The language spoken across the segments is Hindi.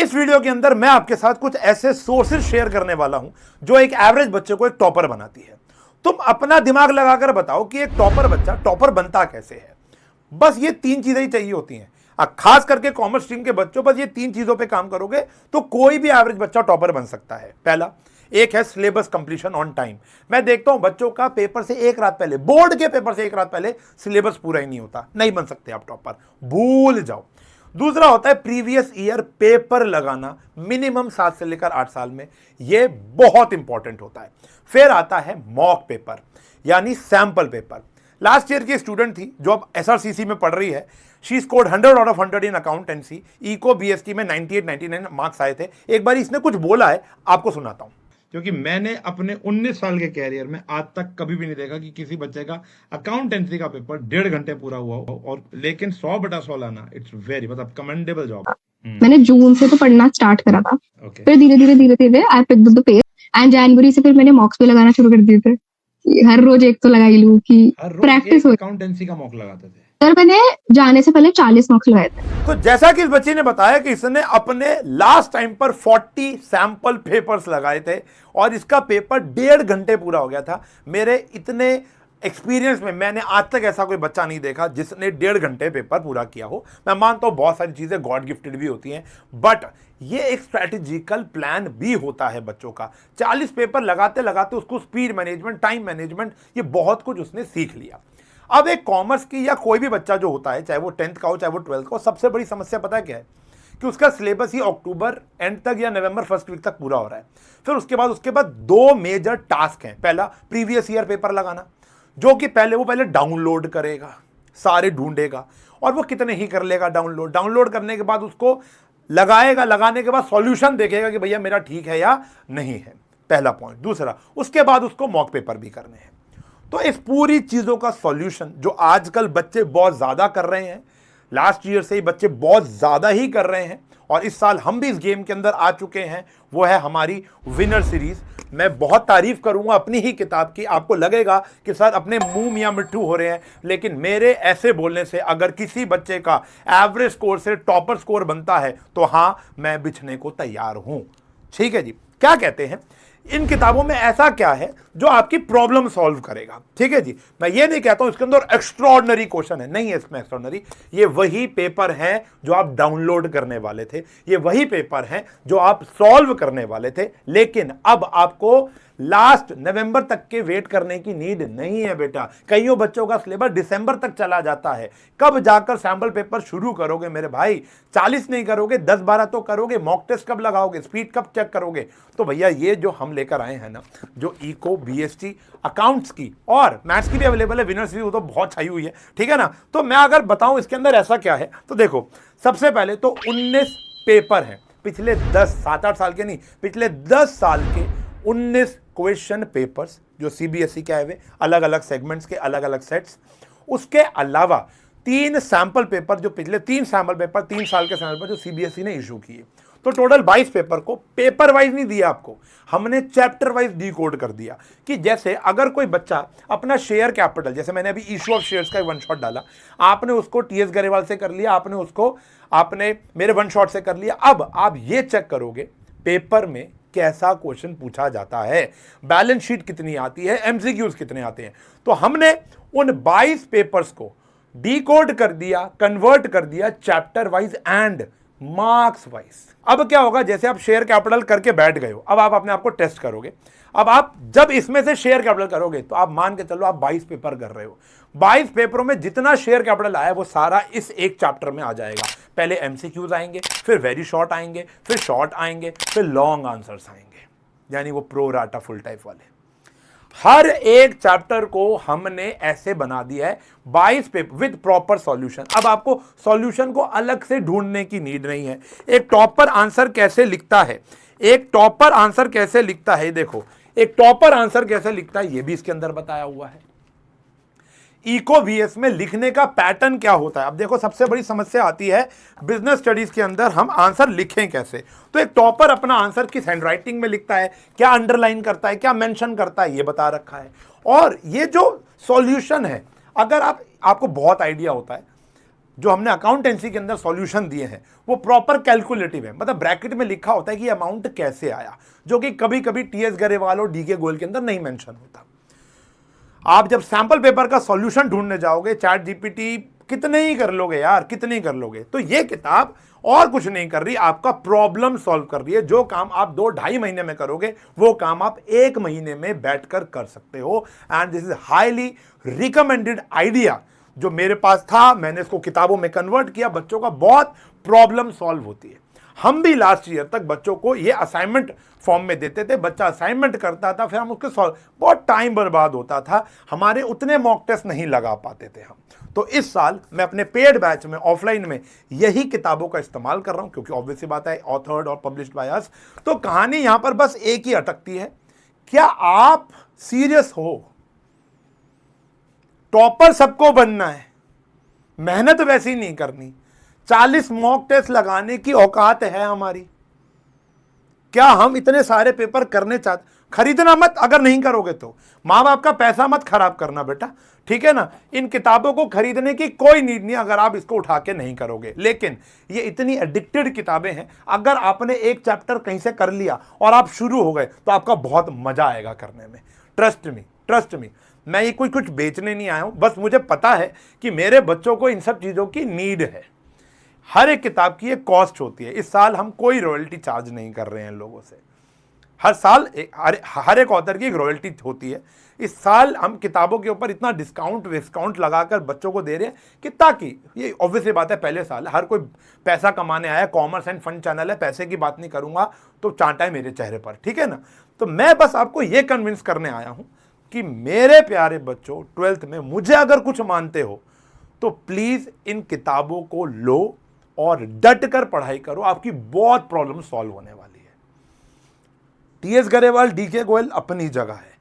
इस वीडियो के अंदर मैं आपके साथ कुछ ऐसे सोर्सेज शेयर करने वाला हूं जो एक एवरेज बच्चे को एक टॉपर बनाती है। तुम अपना दिमाग लगाकर बताओ कि एक टॉपर बच्चा टॉपर बनता कैसे है। बस ये तीन चीजें ही चाहिए होती हैं। खास करके कॉमर्स स्ट्रीम के बच्चों, बस ये तीन चीजों पे काम करोगे तो कोई भी एवरेज बच्चा टॉपर बन सकता है। पहला, एक है सिलेबस कंप्लीशन ऑन टाइम। मैं देखता हूं बच्चों का पेपर से एक रात पहले, बोर्ड के पेपर से एक रात पहले सिलेबस पूरा ही नहीं होता। नहीं बन सकते आप टॉपर, भूल जाओ। दूसरा होता है प्रीवियस ईयर पेपर लगाना, मिनिमम 7 से लेकर 8 साल में, यह बहुत इंपॉर्टेंट होता है। फिर आता है मॉक पेपर यानी सैंपल पेपर। लास्ट ईयर की स्टूडेंट थी जो अब एसआरसीसी में पढ़ रही है। She scored 100 out of 100 in accountancy. Eco BST में 98 99 मार्क्स आए थे। एक बार इसने कुछ बोला है, आपको सुनाता हूं। क्योंकि मैंने अपने 19 साल के कैरियर में आज तक कभी भी नहीं देखा कि किसी बच्चे का अकाउंटेंसी का पेपर 1.5 घंटे पूरा हुआ हो, और लेकिन 100/100 लाना, इट्स वेरी मतलब कमेंडेबल जॉब। मैंने जून से तो पढ़ना स्टार्ट करा था। फिर धीरे धीरे I picked the pace and जनवरी से फिर मैंने मॉक्स पे लगाना शुरू कर दिए थे। हर रोज एक तो लगा ही लूं कि प्रैक्टिस हो। अकाउंटेंसी का मॉक लगाते थे सर मैंने जाने से पहले 40 मॉक्स लगाए थे। तो जैसा कि इस बच्चे ने बताया कि इसने अपने लास्ट टाइम पर 40 सैंपल पेपर्स लगाए थे और इसका पेपर 1.5 घंटे पूरा हो गया था। मेरे इतने एक्सपीरियंस में मैंने आज तक ऐसा कोई बच्चा नहीं देखा जिसने 1.5 घंटे पेपर पूरा किया हो। मैं मानता हूं बहुत सारी चीजें गॉड गिफ्टेड भी होती हैं, बट ये एक स्ट्रैटेजिकल प्लान भी होता है बच्चों का। 40 पेपर लगाते लगाते उसको स्पीड मैनेजमेंट, टाइम मैनेजमेंट, ये बहुत कुछ उसने सीख लिया। अब एक कॉमर्स की या कोई भी बच्चा जो होता है, चाहे वो 10th का हो चाहे वो 12th का हो, सबसे बड़ी समस्या पता है क्या है कि उसका सिलेबस ही अक्टूबर एंड तक या नवंबर फर्स्ट वीक तक पूरा हो रहा है। फिर उसके बाद 2 मेजर टास्क हैं। पहला, प्रीवियस ईयर पेपर लगाना, जो कि पहले डाउनलोड करेगा, सारे ढूंढेगा, और वो कितने ही कर लेगा डाउनलोड करने के बाद उसको लगाएगा, लगाने के बाद सॉल्यूशन देखेगा कि भैया मेरा ठीक है या नहीं है। पहला पॉइंट। दूसरा, उसके बाद उसको मॉक पेपर भी करने हैं। तो इस पूरी चीजों का सॉल्यूशन जो आजकल बच्चे बहुत ज्यादा कर रहे हैं, लास्ट ईयर से ही बच्चे बहुत ज्यादा ही कर रहे हैं, और इस साल हम भी इस गेम के अंदर आ चुके हैं, वो है हमारी विनर सीरीज। मैं बहुत तारीफ करूंगा अपनी ही किताब की। आपको लगेगा कि सर अपने मुंह मियां मिट्ठू हो रहे हैं, लेकिन मेरे ऐसे बोलने से अगर किसी बच्चे का एवरेज स्कोर से टॉपर स्कोर बनता है तो हां, मैं बिछने को तैयार हूं। ठीक है जी। क्या कहते हैं इन किताबों में, ऐसा क्या है जो आपकी प्रॉब्लम सॉल्व करेगा? ठीक है जी। मैं ये नहीं कहता हूं इसके अंदर एक्स्ट्रॉर्डनरी क्वेश्चन है, नहीं है इसमें एक्स्ट्रॉर्डनरी। ये वही पेपर हैं जो आप डाउनलोड करने वाले थे, ये वही पेपर हैं जो आप सॉल्व करने वाले थे, लेकिन अब आपको लास्ट नवंबर तक के वेट करने की नीड नहीं है बेटा। कईयों बच्चों का सिलेबस दिसंबर तक चला जाता है। कब जाकर सैंपल पेपर शुरू करोगे मेरे भाई? 40 नहीं करोगे, 10-12 तो करोगे। मॉक टेस्ट कब लगाओगे? स्पीड कब चेक करोगे? तो भैया ये जो हम लेकर आए हैं ना, जो इको बीएसटी अकाउंट्स की और मैथ्स की भी अवेलेबल है, विनर सीरीज, वो तो बहुत छाई हुई है, ठीक है ना। तो मैं अगर बताऊं इसके अंदर ऐसा क्या है, तो देखो, सबसे पहले तो 19 पेपर हैं पिछले 7-8 साल के नहीं, पिछले 10 साल के 19 क्वेश्चन पेपर्स जो सीबीएसई के आए हुए, अलग अलग सेगमेंट्स के अलग अलग सेट्स। उसके अलावा 3 सैंपल पेपर, जो पिछले 3 सैंपल पेपर, 3 साल के सैंपल पेपर जो सीबीएसई ने इशू किए। तो टोटल 22 पेपर को पेपर वाइज नहीं दिया आपको, हमने चैप्टर वाइज डिकोड कर दिया। कि जैसे अगर कोई बच्चा अपना शेयर कैपिटल, जैसे मैंने अभी इशू ऑफ शेयर्स का 1 शॉट डाला, आपने उसको टीएस गरेवाल से कर लिया, आपने मेरे 1 शॉट से कर लिया। अब आप ये चेक करोगे पेपर में कैसा क्वेश्चन पूछा जाता है, बैलेंस शीट कितनी आती है, एमसीक्यूज कितने आते हैं। तो हमने उन 22 पेपर्स को डिकोड कर दिया, कन्वर्ट कर दिया chapter wise and marks wise. अब क्या होगा, जैसे आप शेयर कैपिटल करके बैठ गए हो, अब आप अपने आप को टेस्ट करोगे। अब आप जब इसमें से शेयर कैपिटल करोगे तो आप मान के चलो आप 22 पेपर कर रहे हो। 22 पेपरों में जितना शेयर कैपिटल आया वो सारा इस एक चैप्टर में आ जाएगा। पहले एमसीक्यूज आएंगे, फिर वेरी शॉर्ट आएंगे, फिर शॉर्ट आएंगे, फिर लॉन्ग आंसर्स आएंगे, यानी वो प्रो राटा फुल टाइप वाले। हर एक चैप्टर को हमने ऐसे बना दिया है 22 पेपर विद प्रॉपर सॉल्यूशन। अब आपको सॉल्यूशन को अलग से ढूंढने की नीड नहीं है। एक टॉपर आंसर कैसे लिखता है, देखो, एक टॉपर आंसर कैसे लिखता है ये भी इसके अंदर बताया हुआ है। इको वीएस में लिखने का पैटर्न क्या होता है। अब देखो, सबसे बड़ी समस्या आती है बिजनेस स्टडीज के अंदर, हम आंसर लिखें कैसे। तो एक टॉपर अपना आंसर किस हैंडराइटिंग में लिखता है, क्या अंडरलाइन करता है, क्या मेंशन करता है, ये बता रखा है। और ये जो सॉल्यूशन है, अगर आपको बहुत आइडिया होता है, जो हमने अकाउंटेंसी के अंदर सॉल्यूशन दिए हैं वो प्रॉपर कैलकुलेटिव है, मतलब ब्रैकेट में लिखा होता है कि अमाउंट कैसे आया, जो कि कभी कभी टीएस गरेवाल और डीके गोयल के अंदर नहीं मेंशन होता। आप जब सैंपल पेपर का सॉल्यूशन ढूंढने जाओगे, चैट जीपीटी कितने ही कर लोगे यार, कितने ही कर लोगे। तो ये किताब और कुछ नहीं कर रही, आपका प्रॉब्लम सॉल्व कर रही है। जो काम आप 2-2.5 महीने में करोगे वो काम आप 1 महीने में बैठकर कर सकते हो। And this is highly recommended idea जो मेरे पास था, मैंने इसको किताबों में कन्वर्ट किया। बच्चों का बहुत प्रॉब्लम सॉल्व होती है। हम भी लास्ट ईयर तक बच्चों को ये असाइनमेंट फॉर्म में देते थे, बच्चा असाइनमेंट करता था, फिर हम उसके सॉल्व, बहुत टाइम बर्बाद होता था, हमारे उतने मॉक टेस्ट नहीं लगा पाते थे हम। तो इस साल मैं अपने पेड बैच में ऑफलाइन में यही किताबों का इस्तेमाल कर रहा हूं, क्योंकि ऑब्वियसली बात है ऑथर्ड और पब्लिश्ड बाय अस। तो कहानी यहां पर बस एक ही अटकती है, क्या आप सीरियस हो? टॉपर सबको बनना है, मेहनत वैसी नहीं करनी। 40 मॉक टेस्ट लगाने की औकात है हमारी। क्या हम इतने सारे पेपर करने चाहते? खरीदना मत, अगर नहीं करोगे तो माँ बाप का पैसा मत खराब करना बेटा, ठीक है ना। इन किताबों को खरीदने की कोई नीड नहीं अगर आप इसको उठा के नहीं करोगे। लेकिन ये इतनी एडिक्टेड किताबें हैं, अगर आपने एक चैप्टर कहीं से कर लिया और आप शुरू हो गए तो आपका बहुत मजा आएगा करने में। Trust me, trust me. मैं ये कुछ बेचने नहीं आया हूं, बस मुझे पता है कि मेरे बच्चों को इन सब चीजों की नीड है। हर एक किताब की एक कॉस्ट होती है। इस साल हम कोई रॉयल्टी चार्ज नहीं कर रहे हैं लोगों से। हर साल हर एक ऑथर की एक रॉयल्टी होती है। इस साल हम किताबों के ऊपर इतना डिस्काउंट लगाकर बच्चों को दे रहे हैं कि ताकि, ये ऑब्वियसली बात है पहले साल, हर कोई पैसा कमाने आया, कॉमर्स एंड फंड चैनल है, पैसे की बात नहीं करूंगा तो चांटा है मेरे चेहरे पर, ठीक है ना। तो मैं बस आपको ये कन्विंस करने आया हूं कि मेरे प्यारे बच्चों, 12th में मुझे अगर कुछ मानते हो तो प्लीज इन किताबों को लो और डट कर पढ़ाई करो, आपकी बहुत प्रॉब्लम सॉल्व होने वाली है। टीएस गरेवाल, डीके गोयल अपनी जगह है।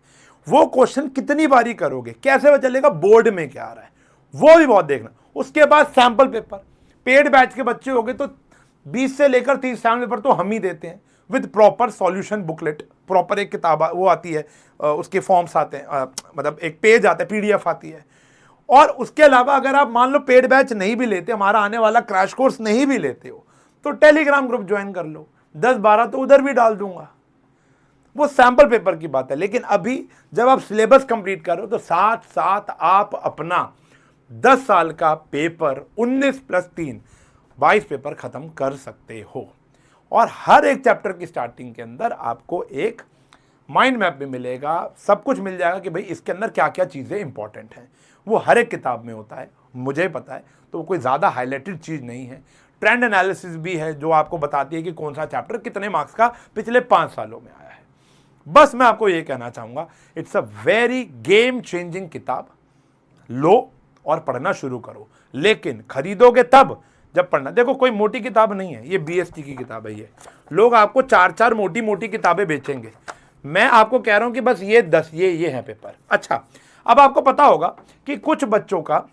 वो क्वेश्चन कितनी बारी करोगे, कैसे पता चलेगा बोर्ड में क्या आ रहा है, वो भी बहुत देखना। उसके बाद सैंपल पेपर, पेड बैच के बच्चे हो गए तो 20 से लेकर 30 सैंपल पेपर तो हम ही देते हैं with proper solution booklet. Proper एक किताब वो आती है, उसके फॉर्म्स आते हैं, मतलब एक पेज आता है, पीडीएफ आती है। और उसके अलावा अगर आप मान लो पेड बैच नहीं भी लेते, हमारा आने वाला क्रैश कोर्स नहीं भी लेते हो, तो टेलीग्राम ग्रुप ज्वाइन कर लो, 10-12 तो उधर भी डाल दूंगा। वो सैंपल पेपर की बात है। लेकिन अभी जब आप सिलेबस कंप्लीट करो तो साथ साथ आप अपना 10 साल का पेपर 19 + 3 22 पेपर खत्म कर सकते हो। और हर एक चैप्टर की स्टार्टिंग के अंदर आपको एक माइंड मैप भी मिलेगा, सब कुछ मिल जाएगा कि भाई इसके अंदर क्या क्या चीज़ें इंपॉर्टेंट हैं। वो हर एक किताब में होता है, मुझे पता है, तो वो कोई ज़्यादा हाईलाइटेड चीज़ नहीं है। ट्रेंड एनालिसिस भी है जो आपको बताती है कि कौन सा चैप्टर कितने मार्क्स का पिछले 5 सालों में आया है। बस मैं आपको ये कहना चाहूँगा, it's a very game changing किताब। लो और पढ़ना शुरू करो, लेकिन खरीदोगे तब जब पढ़ना। देखो कोई मोटी किताब नहीं है, ये बीएसटी की किताब है। ये लोग आपको 4-4 मोटी मोटी किताबें बेचेंगे, मैं आपको कह रहा हूं कि बस ये 10 ये हैं पेपर। अच्छा, अब आपको पता होगा कि कुछ बच्चों का,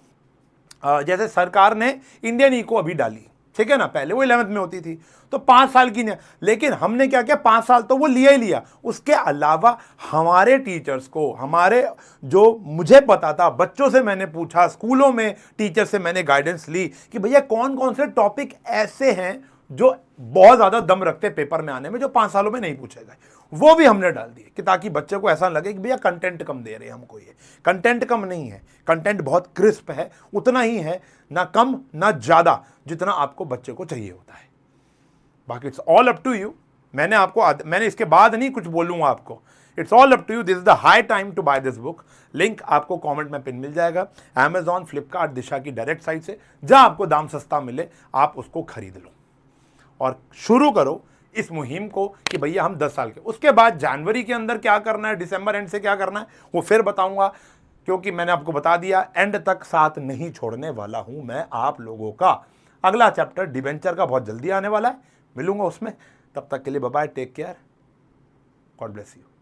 जैसे सरकार ने इंडियन इको अभी डाली, ठीक है ना, पहले वो 11th में होती थी तो 5 साल की नहीं, लेकिन हमने क्या किया, 5 साल तो वो लिया ही लिया। उसके अलावा हमारे टीचर्स को, हमारे जो मुझे पता था, बच्चों से मैंने पूछा, स्कूलों में टीचर से मैंने गाइडेंस ली कि भैया कौन कौन से टॉपिक ऐसे हैं जो बहुत ज़्यादा दम रखते पेपर में आने में, जो 5 सालों में नहीं पूछे गए, वो भी हमने डाल दिए कि ताकि बच्चे को ऐसा लगे कि भैया कंटेंट कम दे रहे हैं हमको। ये कंटेंट कम नहीं है, कंटेंट बहुत क्रिस्प है, उतना ही है, ना कम ना ज़्यादा, जितना आपको बच्चे को चाहिए होता है। बाकी it's all up to you. मैंने इसके बाद नहीं कुछ बोलूँगा आपको, it's all up to you. This is the high time to buy this book. Link आपको कमेंट में पिन मिल जाएगा, अमेजॉन, फ्लिपकार्ट, दिशा की डायरेक्ट साइट से। जहां आपको दाम सस्ता मिले आप उसको खरीद लो और शुरू करो इस मुहिम को कि भैया हम 10 साल के। उसके बाद जनवरी के अंदर क्या करना है, दिसंबर एंड से क्या करना है, वो फिर बताऊंगा, क्योंकि मैंने आपको बता दिया एंड तक साथ नहीं छोड़ने वाला हूं मैं आप लोगों का। अगला चैप्टर डिबेंचर का बहुत जल्दी आने वाला है, मिलूंगा उसमें। तब तक के लिए bye bye, take care, God bless you.